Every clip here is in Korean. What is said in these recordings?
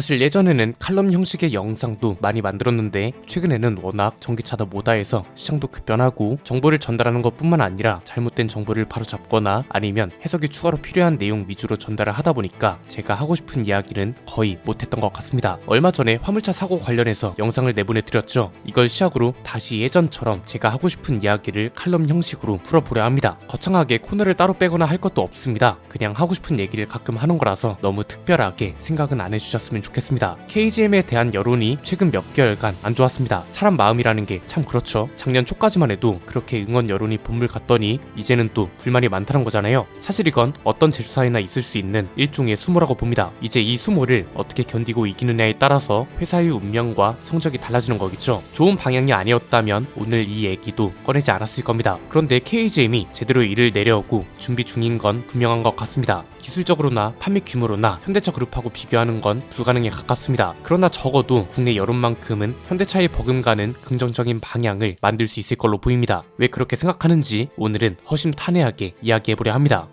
사실 예전에는 칼럼 형식의 영상도 많이 만들었는데 최근에는 워낙 전기차다 뭐다해서 시장도 급변하고 정보를 전달하는 것 뿐만 아니라 잘못된 정보를 바로잡거나 아니면 해석이 추가로 필요한 내용 위주로 전달을 하다 보니까 제가 하고 싶은 이야기는 거의 못했던 것 같습니다. 얼마 전에 화물차 사고 관련해서 영상을 내보내드렸죠. 이걸 시작으로 다시 예전처럼 제가 하고 싶은 이야기를 칼럼 형식으로 풀어보려 합니다. 거창하게 코너를 따로 빼거나 할 것도 없습니다. 그냥 하고 싶은 얘기를 가끔 하는 거라서 너무 특별하게 생각은 안 해주셨으면 좋겠습니다. KGM에 대한 여론이 최근 몇 개월간 안 좋았습니다. 사람 마음이라는 게 참 그렇죠. 작년 초까지만 해도 그렇게 응원 여론이 본물 같더니 이제는 또 불만이 많다는 거잖아요. 사실 이건 어떤 제조사에나 있을 수 있는 일종의 수모라고 봅니다. 이제 이 수모를 어떻게 견디고 이기느냐에 따라서 회사의 운명과 성적이 달라지는 거겠죠. 좋은 방향이 아니었다면 오늘 이 얘기도 꺼내지 않았을 겁니다. 그런데 KGM이 제대로 일을 내려오고 준비 중인 건 분명한 것 같습니다. 기술적으로나 판매 규모로나 현대차 그룹하고 비교하는 건 불가능에 가깝습니다. 그러나 적어도 국내 여론만큼은 현대차에 버금가는 긍정적인 방향을 만들 수 있을 걸로 보입니다. 왜 그렇게 생각하는지 오늘은 허심탄회하게 이야기해보려 합니다.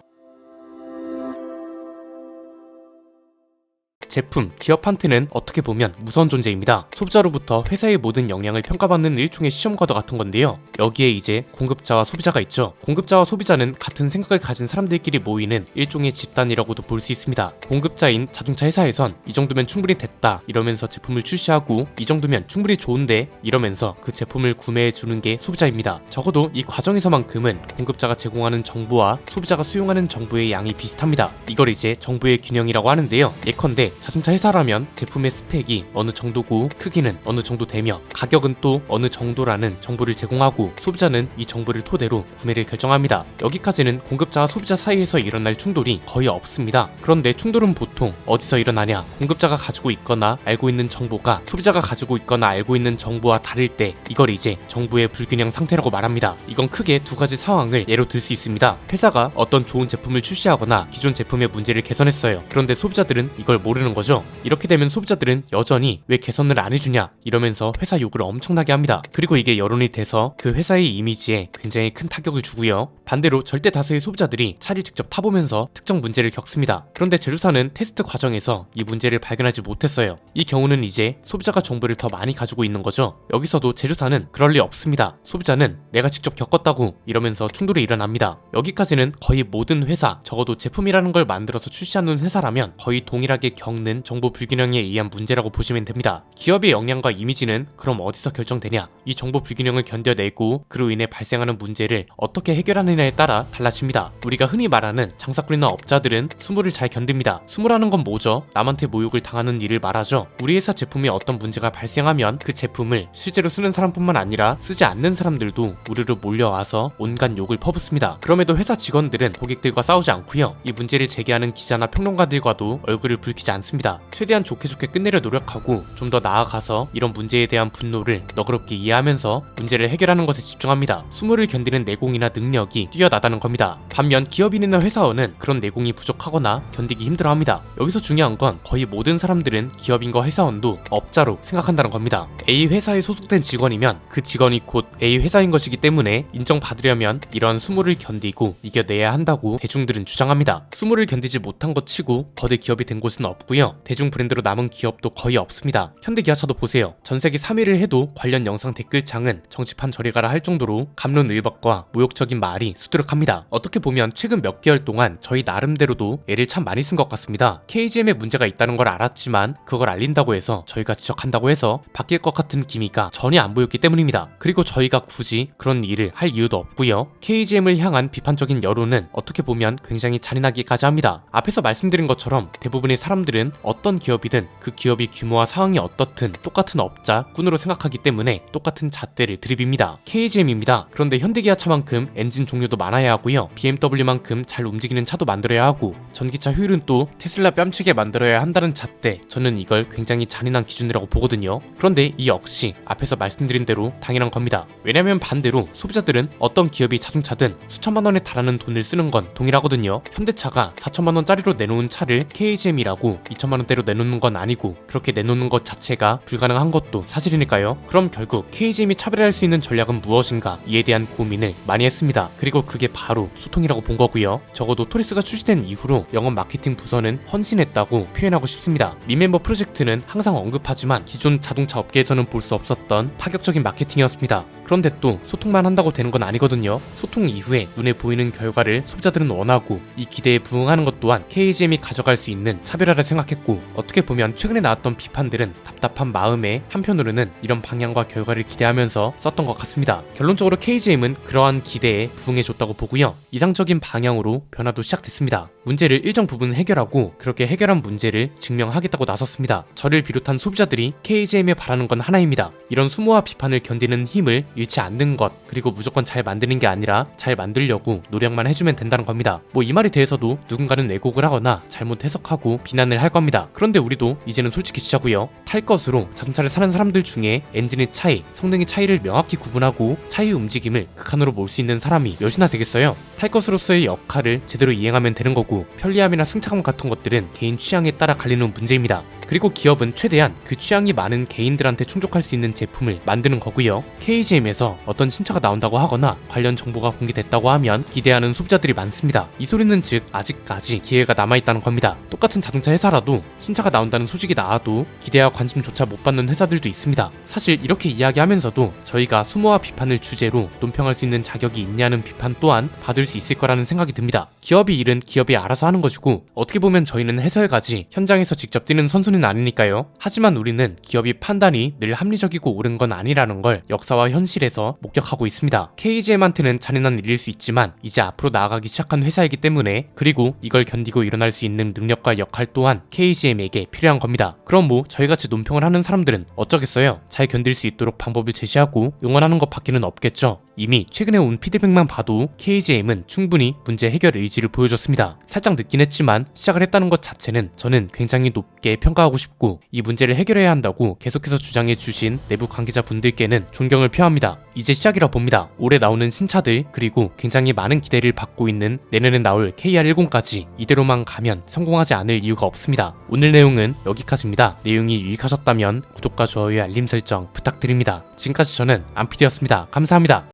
제품, 기업한테는 어떻게 보면 무서운 존재입니다. 소비자로부터 회사의 모든 역량을 평가받는 일종의 시험과도 같은 건데요. 여기에 이제 공급자와 소비자가 있죠. 공급자와 소비자는 같은 생각을 가진 사람들끼리 모이는 일종의 집단이라고도 볼 수 있습니다. 공급자인 자동차 회사에선 이 정도면 충분히 됐다 이러면서 제품을 출시하고 이 정도면 충분히 좋은데 이러면서 그 제품을 구매해 주는 게 소비자입니다. 적어도 이 과정에서만큼은 공급자가 제공하는 정보와 소비자가 수용하는 정보의 양이 비슷합니다. 이걸 이제 정보의 균형이라고 하는데요. 예컨대 자동차 회사라면 제품의 스펙이 어느 정도고 크기는 어느 정도 되며 가격은 또 어느 정도라는 정보를 제공하고 소비자는 이 정보를 토대로 구매를 결정합니다. 여기까지는 공급자와 소비자 사이에서 일어날 충돌이 거의 없습니다. 그런데 충돌은 보통 어디서 일어나냐? 공급자가 가지고 있거나 알고 있는 정보가 소비자가 가지고 있거나 알고 있는 정보와 다를 때 이걸 이제 정보의 불균형 상태라고 말합니다. 이건 크게 두 가지 상황을 예로 들 수 있습니다. 회사가 어떤 좋은 제품을 출시하거나 기존 제품의 문제를 개선했어요. 그런데 소비자들은 이걸 모르는 거죠. 이렇게 되면 소비자들은 여전히 왜 개선을 안 해주냐 이러면서 회사 욕을 엄청나게 합니다. 그리고 이게 여론이 돼서 그 회사의 이미지에 굉장히 큰 타격을 주고요. 반대로 절대 다수의 소비자들이 차를 직접 타보면서 특정 문제를 겪습니다. 그런데 제조사는 테스트 과정에서 이 문제를 발견하지 못했어요. 이 경우는 이제 소비자가 정보를 더 많이 가지고 있는 거죠. 여기서도 제조사는 그럴 리 없습니다. 소비자는 내가 직접 겪었다고 이러면서 충돌이 일어납니다. 여기까지는 거의 모든 회사, 적어도 제품이라는 걸 만들어서 출시하는 회사라면 거의 동일하게 겪는 정보 불균형에 의한 문제라고 보시면 됩니다. 기업의 역량과 이미지는 그럼 어디서 결정되냐? 이 정보 불균형을 견뎌내고 그로 인해 발생하는 문제를 어떻게 해결하느냐에 따라 달라집니다. 우리가 흔히 말하는 장사꾼이나 업자들은 수모를 잘 견딥니다. 수모라는 건 뭐죠? 남한테 모욕을 당하는 일을 말하죠. 우리 회사 제품에 어떤 문제가 발생하면 그 제품을 실제로 쓰는 사람뿐만 아니라 쓰지 않는 사람들도 우르르 몰려와서 온갖 욕을 퍼붓습니다. 그럼에도 회사 직원들은 고객들과 싸우지 않고요. 이 문제를 제기하는 기자나 평론가들과도 얼굴을 붉히지 않습니다. 최대한 좋게 끝내려 노력하고 좀 더 나아가서 이런 문제에 대한 분노를 너그럽게 이해하면서 문제를 해결하는 것에 집중합니다. 수모를 견디는 내공이나 능력이 뛰어나다는 겁니다. 반면 기업인이나 회사원은 그런 내공이 부족하거나 견디기 힘들어합니다. 여기서 중요한 건 거의 모든 사람들은 기업인과 회사원도 업자로 생각한다는 겁니다. A 회사에 소속된 직원이면 그 직원이 곧 A 회사인 것이기 때문에 인정받으려면 이런 수모를 견디고 이겨내야 한다고 대중들은 주장합니다. 수모를 견디지 못한 것 치고 거대 기업이 된 곳은 없고요. 대중 브랜드로 남은 기업도 거의 없습니다. 현대기아차도 보세요. 전세계 3위를 해도 관련 영상 댓글창은 정치판 저리 가라 할 정도로 갑론을박과 모욕적인 말이 수두룩합니다. 어떻게 보면 최근 몇 개월 동안 저희 나름대로도 애를 참 많이 쓴 것 같습니다. KGM에 문제가 있다는 걸 알았지만 그걸 알린다고 해서 저희가 지적한다고 해서 바뀔 것 같은 기미가 전혀 안 보였기 때문입니다. 그리고 저희가 굳이 그런 일을 할 이유도 없고요. KGM을 향한 비판적인 여론은 어떻게 보면 굉장히 잔인하기까지 합니다. 앞에서 말씀드린 것처럼 대부분의 사람들은 어떤 기업이든 그 기업이 규모와 상황이 어떻든 똑같은 업자, 꾼으로 생각하기 때문에 똑같은 잣대를 들이빕니다. KGM입니다. 그런데 현대기아차만큼 엔진 종류도 많아야 하고요. BMW만큼 잘 움직이는 차도 만들어야 하고 전기차 효율은 또 테슬라 뺨치게 만들어야 한다는 잣대, 저는 이걸 굉장히 잔인한 기준이라고 보거든요. 그런데 이 역시 앞에서 말씀드린 대로 당연한 겁니다. 왜냐면 반대로 소비자들은 어떤 기업이 자동차든 수천만 원에 달하는 돈을 쓰는 건 동일하거든요. 현대차가 4천만 원짜리로 내놓은 차를 KGM이라고 이 2천만 원대로 내놓는 건 아니고 그렇게 내놓는 것 자체가 불가능한 것도 사실이니까요. 그럼 결국 KGM이 차별화할 수 있는 전략은 무엇인가, 이에 대한 고민을 많이 했습니다. 그리고 그게 바로 소통이라고 본 거고요. 적어도 토리스가 출시된 이후로 영업 마케팅 부서는 헌신했다고 표현하고 싶습니다. 리멤버 프로젝트는 항상 언급하지만 기존 자동차 업계에서는 볼 수 없었던 파격적인 마케팅이었습니다. 그런데 또 소통만 한다고 되는 건 아니거든요. 소통 이후에 눈에 보이는 결과를 소비자들은 원하고, 이 기대에 부응하는 것 또한 KGM이 가져갈 수 있는 차별화를 생각했고, 어떻게 보면 최근에 나왔던 비판들은 답답한 마음에 한편으로는 이런 방향과 결과를 기대하면서 썼던 것 같습니다. 결론적으로 KGM은 그러한 기대에 부응해줬다고 보고요. 이상적인 방향으로 변화도 시작됐습니다. 문제를 일정 부분 해결하고, 그렇게 해결한 문제를 증명하겠다고 나섰습니다. 저를 비롯한 소비자들이 KGM에 바라는 건 하나입니다. 이런 수모와 비판을 견디는 힘을 잃지 않는 것, 그리고 무조건 잘 만드는 게 아니라 잘 만들려고 노력만 해주면 된다는 겁니다. 이 말에 대해서도 누군가는 왜곡을 하거나 잘못 해석하고 비난을 할 겁니다. 그런데 우리도 이제는 솔직히 시자고요. 탈 것으로 자동차를 사는 사람들 중에 엔진의 차이, 성능의 차이를 명확히 구분하고 차의 움직임을 극한으로 몰 수 있는 사람이 몇이나 되겠어요? 탈 것으로서의 역할을 제대로 이행하면 되는 거고, 편리함이나 승차감 같은 것들은 개인 취향에 따라 갈리는 문제입니다. 그리고 기업은 최대한 그 취향이 많은 개인들한테 충족할 수 있는 제품을 만드는 거고요. KGM에서 어떤 신차가 나온다고 하거나 관련 정보가 공개됐다고 하면 기대하는 소비자들이 많습니다. 이 소리는 즉 아직까지 기회가 남아있다는 겁니다. 똑같은 자동차 회사라도 신차가 나온다는 소식이 나와도 기대와 관심조차 못 받는 회사들도 있습니다. 사실 이렇게 이야기하면서도 저희가 수모와 비판을 주제로 논평할 수 있는 자격이 있냐는 비판 또한 받을 수 있을 거라는 생각이 듭니다. 기업이 일은 기업이 알아서 하는 것이고, 어떻게 보면 저희는 해설가지 현장에서 직접 뛰는 선수는 아니니까요. 하지만 우리는 기업이 판단이 늘 합리적이고 옳은 건 아니라는 걸 역사와 현실에서 목격하고 있습니다. KGM한테는 잔인한 일일 수 있지만 이제 앞으로 나아가기 시작한 회사이기 때문에, 그리고 이걸 견디고 일어날 수 있는 능력과 역할 또한 KGM에게 필요한 겁니다. 그럼 저희같이 논평을 하는 사람들은 어쩌겠어요? 잘 견딜 수 있도록 방법을 제시하고 응원하는 것 밖에는 없겠죠. 이미 최근에 온 피드백만 봐도 KGM은 충분히 문제 해결 의지를 보여줬습니다. 살짝 늦긴 했지만 시작을 했다는 것 자체는 저는 굉장히 높게 평가하고 싶고, 이 문제를 해결해야 한다고 계속해서 주장해 주신 내부 관계자분들께는 존경을 표합니다. 이제 시작이라 봅니다. 올해 나오는 신차들, 그리고 굉장히 많은 기대를 받고 있는 내년에 나올 KR10까지 이대로만 가면 성공하지 않을 이유가 없습니다. 오늘 내용은 여기까지입니다. 내용이 유익하셨다면 구독과 좋아요, 알림 설정 부탁드립니다. 지금까지 저는 안피디였습니다. 감사합니다.